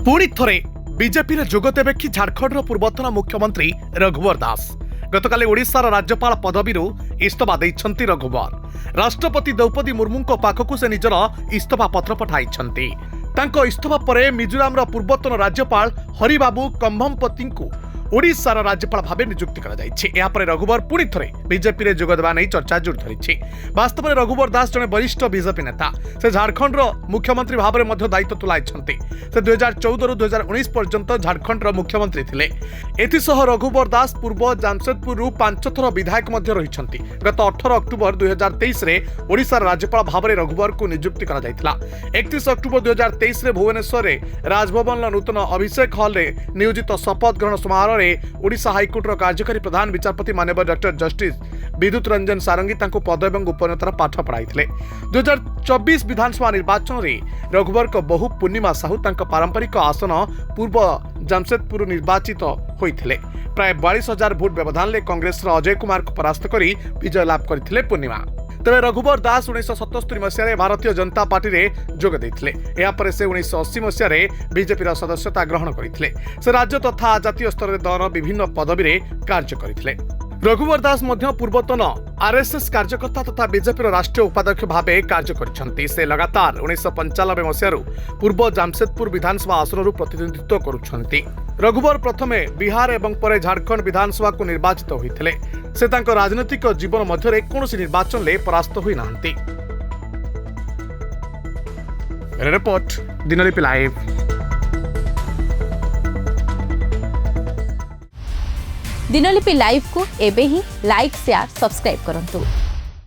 पुणी थरे बीजेपी रे जोग देवे कि झारखंड पूर्वतन मुख्यमंत्री रघुवर दास गतकाली ओडिशार राज्यपाल पदवी इस्तीफा देइछंती रघुवर। राष्ट्रपति द्रौपदी मुर्मू पाखकु से निजर इस्तीफा पत्र पठाइछंती। तांको इस्तीफा परे मिजोराम पूर्वतन राज्यपाल हरिबाबू कंभमपति ओडिशार राज्यपाल भाव नियुक्ति कर रघुवर पुणी थे बीजेपी में जोगदेवा नहीं चर्चा जोर धरी। वास्तव में रघुवर दास जड़े वरिष्ठ बीजेपी नेता। से झारखंड मुख्यमंत्री भाव में दायित्व तुलाई। से 2014 रु 2019 पर्यंत झारखंड मुख्यमंत्री थे। एथिसह रघुवर दास पूर्व जामशेदपुर 5 थर विधायक रही। गत 18 अक्टोबर 2023 में ओडिशार राज्यपाल भाव में रघुवर को नियुक्ति कर 31 अक्टोबर 2023 में भुवनेश्वर राजभवन नूतन अभिषेक हॉल में नियोजित शपथ ग्रहण समारोह ओडिशा हाईकोर्टर कार्यकारी प्रधान विचारपति माननीय डॉक्टर जस्टिस विद्युत रंजन सारंगी पद और उपन्यतार पाठ पढ़ाई। 2024 विधानसभा निर्वाचन में रघुवर को बहु पूर्णिमा साहू पारंपरिक आसन पूर्व जामशेदपुर निर्वाचित होते। प्राय 42,000 भोट व्यवधान कांग्रेस अजय कुमार को परास्त कर विजय लाभ करते पूर्णिमा। तेरे रघुवर दास 1977 मसीह भारतीय जनता पार्टी में जोग देते। से 1980 मसीह बीजेपी सदस्यता ग्रहण करते। से राज्य तथा जातीय स्तर में दल विभिन्न पदवी में कार्य करते। रघुवर दास पूर्वतन आरएसएस कार्यकर्ता तथा बीजेपी राष्ट्रीय उपाध्यक्ष भाव कार्य करछंती। से लगातार 1995 मसीह पूर्व जामशेदपुर विधानसभा आसन प्रतिनिधित्व करुछंती। रघुवर प्रथमे बिहार एवं परे झारखंड विधानसभा को निर्वाचित होइथिले। से तांको राजनीतिक जीवन मध्यरे कोनोसी निर्वाचन ले परास्त होई नाहंती। रिपोर्ट दिनलिपि लाइव। दिनलिपि लाइव को एबे ही लाइक शेयर सब्सक्राइब करंतु।